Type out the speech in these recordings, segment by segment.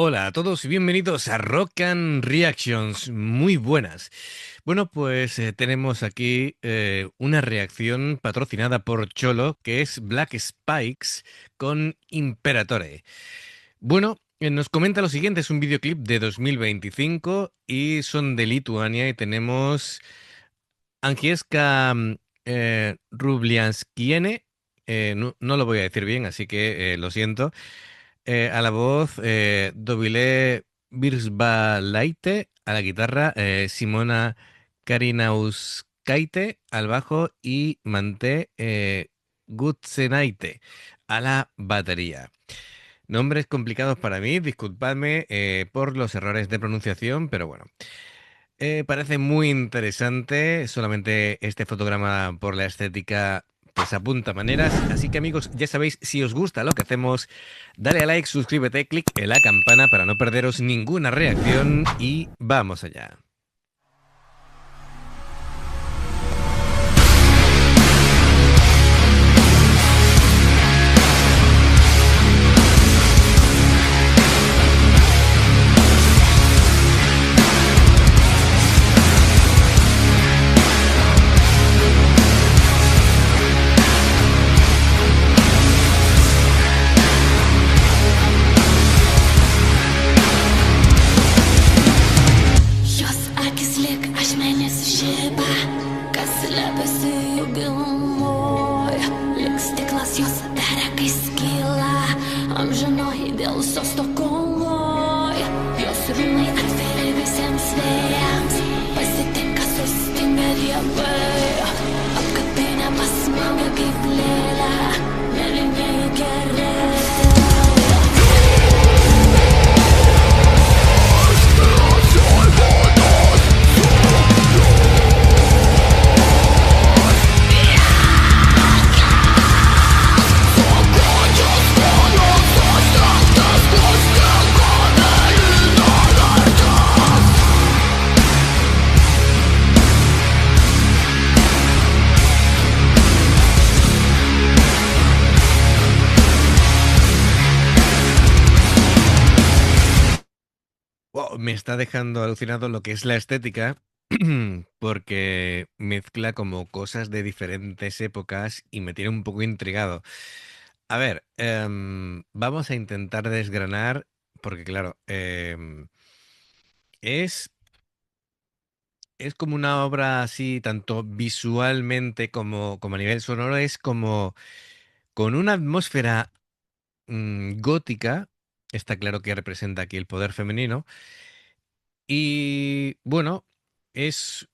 Hola a todos y bienvenidos a Rock and Reactions. Muy buenas. Bueno, pues tenemos aquí una reacción patrocinada por Cholo, que es Black Spikes con Imperatore. Bueno, nos comenta lo siguiente, es un videoclip de 2025 y son de Lituania y tenemos Agnieszka Rublianskiene, no lo voy a decir bien, así que lo siento. A la voz, Dovile Birsbalaite, a la guitarra, Simona Karinauskaite, al bajo y Mante Gutsenaite, a la batería. Nombres complicados para mí, disculpadme por los errores de pronunciación, pero bueno. Parece muy interesante, solamente este fotograma por la estética pues apunta maneras, así que amigos, ya sabéis, si os gusta lo que hacemos, dale a like, suscríbete, clic en la campana para no perderos ninguna reacción y vamos allá. Jos akis lyg ašmenės žiba, kas slepiasi jų gilumoj. Lyg stiklas jos dera, kai skyla, amžinoji dėl sosto kovoj. Jos rūmai atviri visiems vėjams, pasitinka sustingę riebai. Apkabinę pasmaugia kaip lėlę, mėlynieji gerai. Wow, me está dejando alucinado lo que es la estética, porque mezcla como cosas de diferentes épocas y me tiene un poco intrigado. A ver, vamos a intentar desgranar, porque claro, es, es como una obra así, tanto visualmente como a nivel sonoro, es como con una atmósfera gótica, está claro que representa aquí el poder femenino, y bueno, es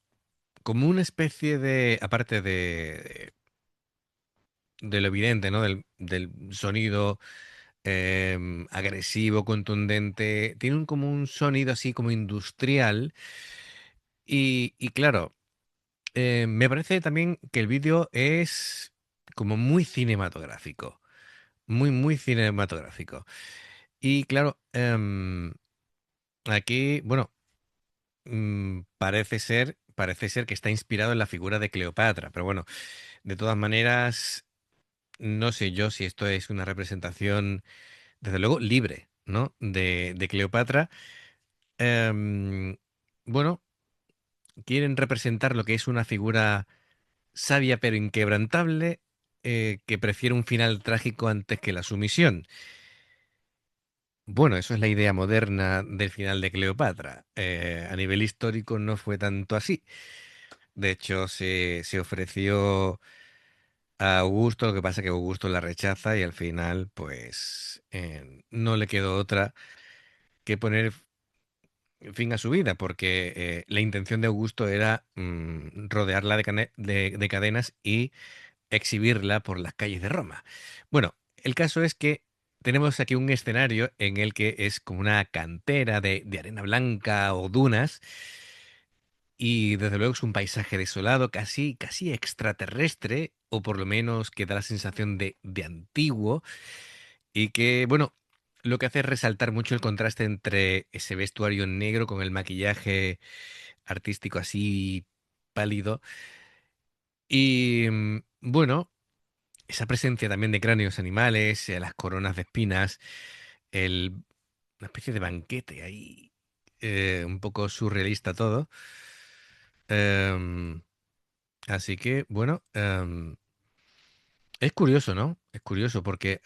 como una especie de, aparte de lo evidente, ¿no? Del sonido agresivo, contundente, tiene como un sonido así como industrial y claro, me parece también que el vídeo es como muy cinematográfico, muy cinematográfico. Y claro, aquí, bueno, parece ser que está inspirado en la figura de Cleopatra, pero bueno, de todas maneras, no sé yo si esto es una representación, desde luego, libre, ¿no? De Cleopatra. Em, bueno, quieren representar lo que es una figura sabia pero inquebrantable, que prefiere un final trágico antes que la sumisión. Bueno, eso es la idea moderna del final de Cleopatra. A nivel histórico no fue tanto así. De hecho, se ofreció a Augusto, lo que pasa es que Augusto la rechaza y al final, pues, no le quedó otra que poner fin a su vida, porque la intención de Augusto era rodearla de cadenas y exhibirla por las calles de Roma. Bueno, el caso es que tenemos aquí un escenario en el que es como una cantera de arena blanca o dunas, y desde luego es un paisaje desolado, casi extraterrestre, o por lo menos que da la sensación de antiguo, y que, bueno, lo que hace es resaltar mucho el contraste entre ese vestuario negro con el maquillaje artístico así pálido. Y bueno, esa presencia también de cráneos animales, las coronas de espinas, el, una especie de banquete ahí, un poco surrealista todo. Em, Así que, bueno, es curioso, ¿no? Es curioso porque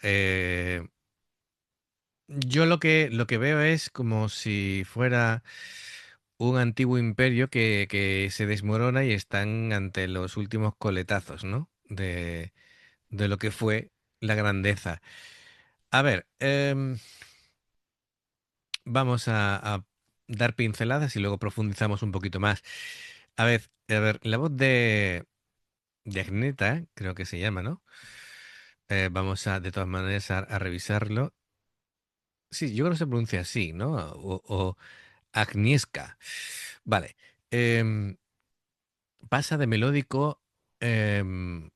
yo lo que veo es como si fuera un antiguo imperio que se desmorona y están ante los últimos coletazos, ¿no? De lo que fue la grandeza. A ver, vamos a dar pinceladas y luego profundizamos un poquito más. A ver, la voz de Agneta, creo que se llama, ¿no? Vamos de todas maneras, a revisarlo. Sí, yo creo que se pronuncia así, ¿no? O Agnieszka. Vale. Em, Pasa de melódico, em,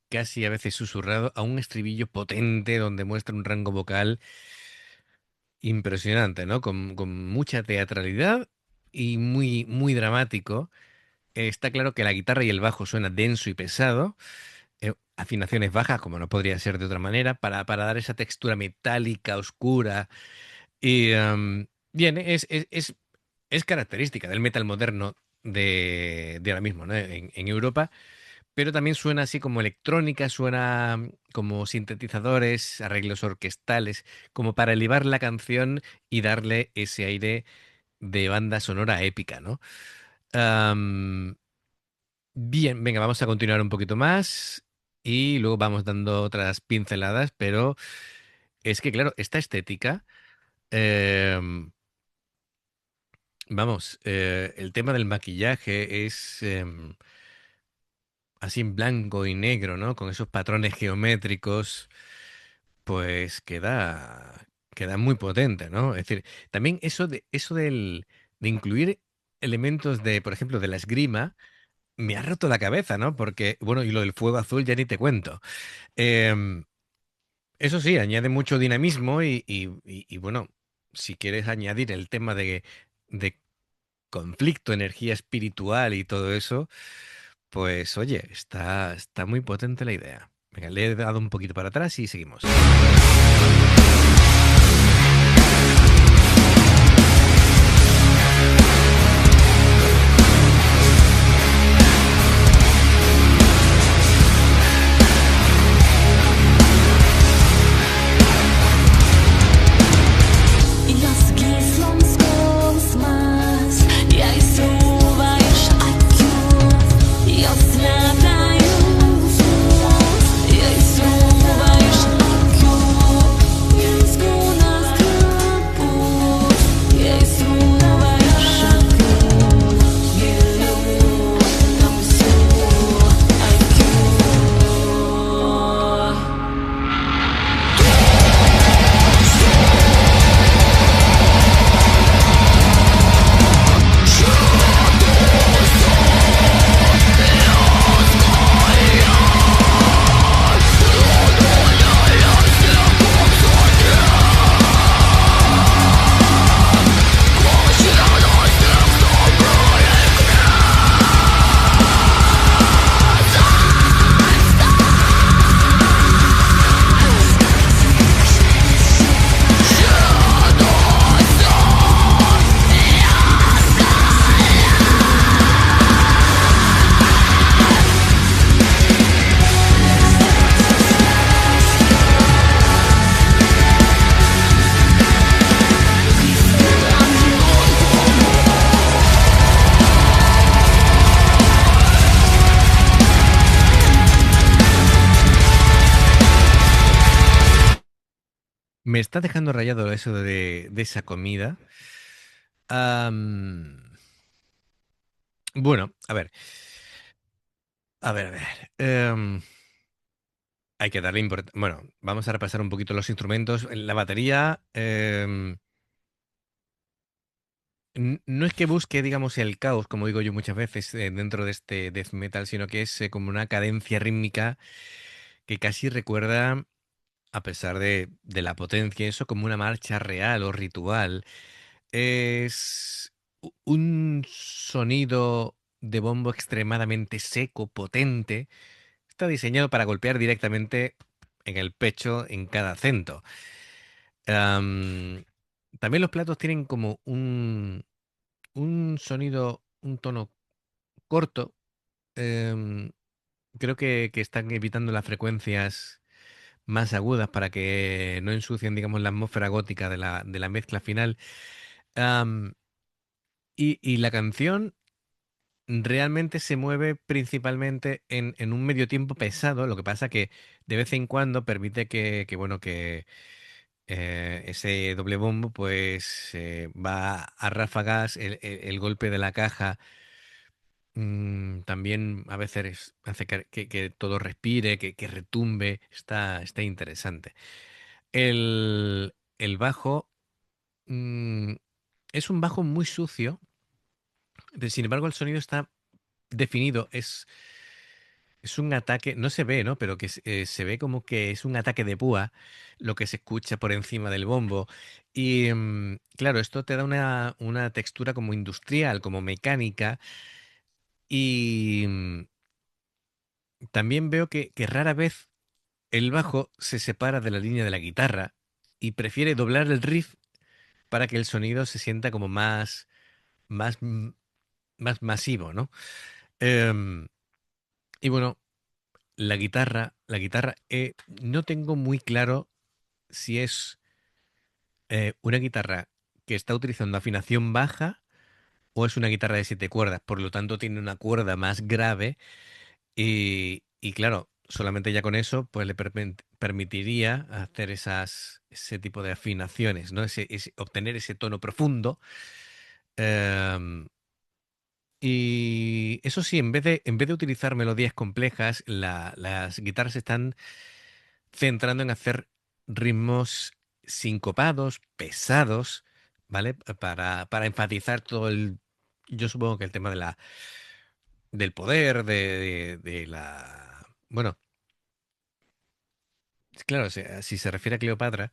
casi a veces susurrado, a un estribillo potente donde muestra un rango vocal impresionante, ¿no? Con mucha teatralidad y muy, muy dramático. Está claro que la guitarra y el bajo suena denso y pesado, afinaciones bajas, como no podría ser de otra manera, para dar esa textura metálica, oscura. Y bien, es característica del metal moderno de ahora mismo, ¿no? En Europa, pero también suena así como electrónica, suena como sintetizadores, arreglos orquestales, como para elevar la canción y darle ese aire de banda sonora épica, ¿no? Am, Bien, venga, vamos a continuar un poquito más y luego vamos dando otras pinceladas, pero es que, claro, esta estética, em, vamos, el tema del maquillaje es así en blanco y negro, ¿no? Con esos patrones geométricos, pues queda muy potente, ¿no? Es decir, también de incluir elementos de, por ejemplo, de la esgrima, me ha roto la cabeza, ¿no? Porque, bueno, y lo del fuego azul ya ni te cuento. Em, Eso sí, añade mucho dinamismo y, bueno, si quieres añadir el tema de conflicto, energía espiritual y todo eso, pues oye, está muy potente la idea. Venga, le he dado un poquito para atrás y seguimos. Jos gysloms skausmas, jei srūva iš akių, jos slėpia jausmus, jei srūva iš akių, jums kūnas trapus, jei srūva iš akių, gilių tamsių akių. Me está dejando rayado eso de esa comida. Am, bueno, a ver. Hay que darle importancia. Bueno, vamos a repasar un poquito los instrumentos. La batería, no es que busque, digamos, el caos, como digo yo muchas veces, dentro de este death metal, sino que es como una cadencia rítmica que casi recuerda, a pesar de la potencia, eso como una marcha real o ritual. Es un sonido de bombo extremadamente seco, potente. Está diseñado para golpear directamente en el pecho en cada acento. también los platos tienen como un sonido, un tono corto. em, Creo que están evitando las frecuencias más agudas para que no ensucien, digamos, la atmósfera gótica de la mezcla final. Am, y la canción realmente se mueve principalmente en un medio tiempo pesado, lo que pasa que de vez en cuando permite bueno, que ese doble bombo pues va a ráfagas, el golpe de la caja también a veces hace que todo respire, que retumbe, está interesante. El bajo mm, es un bajo muy sucio, sin embargo el sonido está definido, es un ataque, no se ve, ¿no? Pero que se ve como que es un ataque de púa lo que se escucha por encima del bombo. Y claro, esto te da una textura como industrial, como mecánica. Y también veo que rara vez el bajo se separa de la línea de la guitarra y prefiere doblar el riff para que el sonido se sienta como más, más masivo, ¿no? Em, y bueno, la guitarra, no tengo muy claro si es una guitarra que está utilizando afinación baja o es una guitarra de 7 cuerdas, por lo tanto tiene una cuerda más grave y claro, solamente ya con eso pues le permitiría hacer ese tipo de afinaciones, ¿no? Obtener ese tono profundo. em, y eso sí, en vez de utilizar melodías complejas, las guitarras están centrando en hacer ritmos sincopados, pesados, ¿vale? Para enfatizar todo yo supongo que el tema del poder, de la... Bueno, claro, si se refiere a Cleopatra,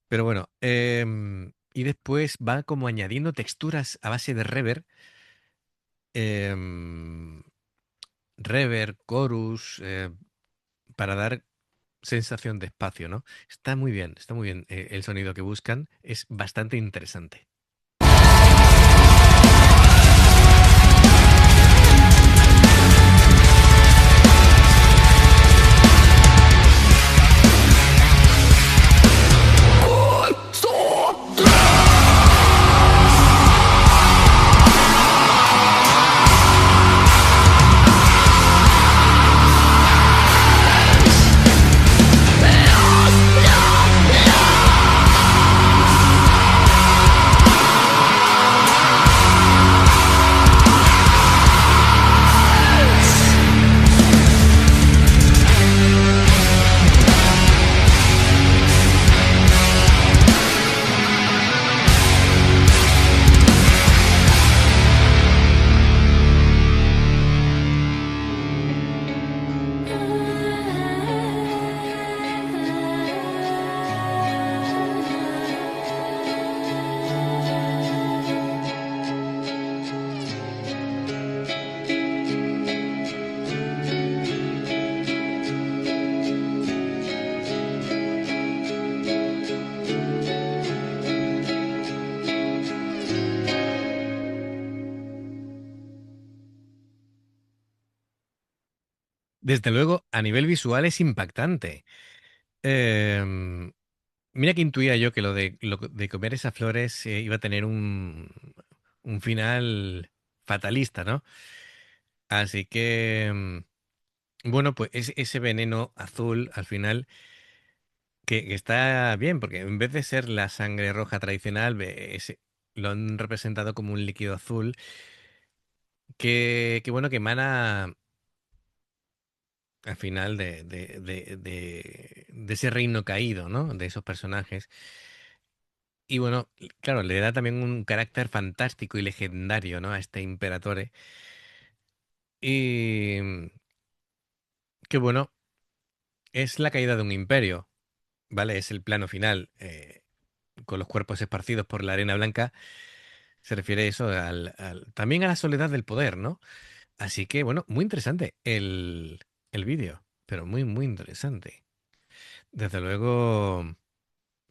pero bueno, y después va como añadiendo texturas a base de em, reverb, chorus, para dar sensación de espacio, ¿no? Está muy bien. El sonido que buscan es bastante interesante. Desde luego, a nivel visual es impactante. Em, Mira que intuía yo que lo de comer esas flores iba a tener un final fatalista, ¿no? Así que, bueno, pues ese veneno azul al final, que está bien, porque en vez de ser la sangre roja tradicional, lo han representado como un líquido azul que bueno, que emana al final de ese reino caído, ¿no? De esos personajes. Y bueno, claro, le da también un carácter fantástico y legendario, ¿no? A este imperatore. Y que bueno, es la caída de un imperio, ¿vale? Es el plano final, con los cuerpos esparcidos por la arena blanca. Se refiere eso también a la soledad del poder, ¿no? Así que bueno, muy interesante el vídeo, pero muy, muy interesante. Desde luego.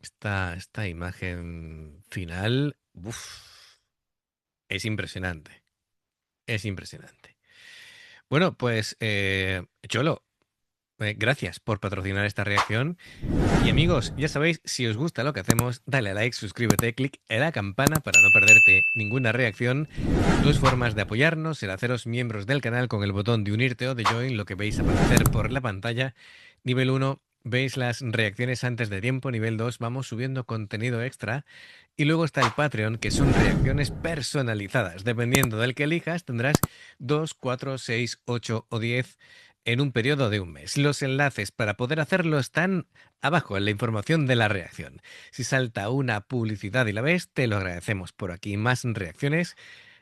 Esta imagen final, uf, es impresionante. Es impresionante. Bueno, pues, Cholo, gracias por patrocinar esta reacción. Y amigos, ya sabéis, si os gusta lo que hacemos, dale a like, suscríbete, clic en la campana para no perderte ninguna reacción. Dos formas de apoyarnos: el haceros miembros del canal con el botón de unirte o de join, lo que veis aparecer por la pantalla. Nivel 1, veis las reacciones antes de tiempo. Nivel 2, vamos subiendo contenido extra. Y luego está el Patreon, que son reacciones personalizadas. Dependiendo del que elijas, tendrás 2, 4, 6, 8 o 10 en un periodo de un mes. Los enlaces para poder hacerlo están abajo en la información de la reacción. Si salta una publicidad y la ves, te lo agradecemos. Por aquí más reacciones.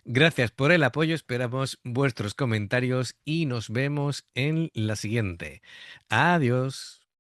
Gracias por el apoyo, esperamos vuestros comentarios y nos vemos en la siguiente. Adiós.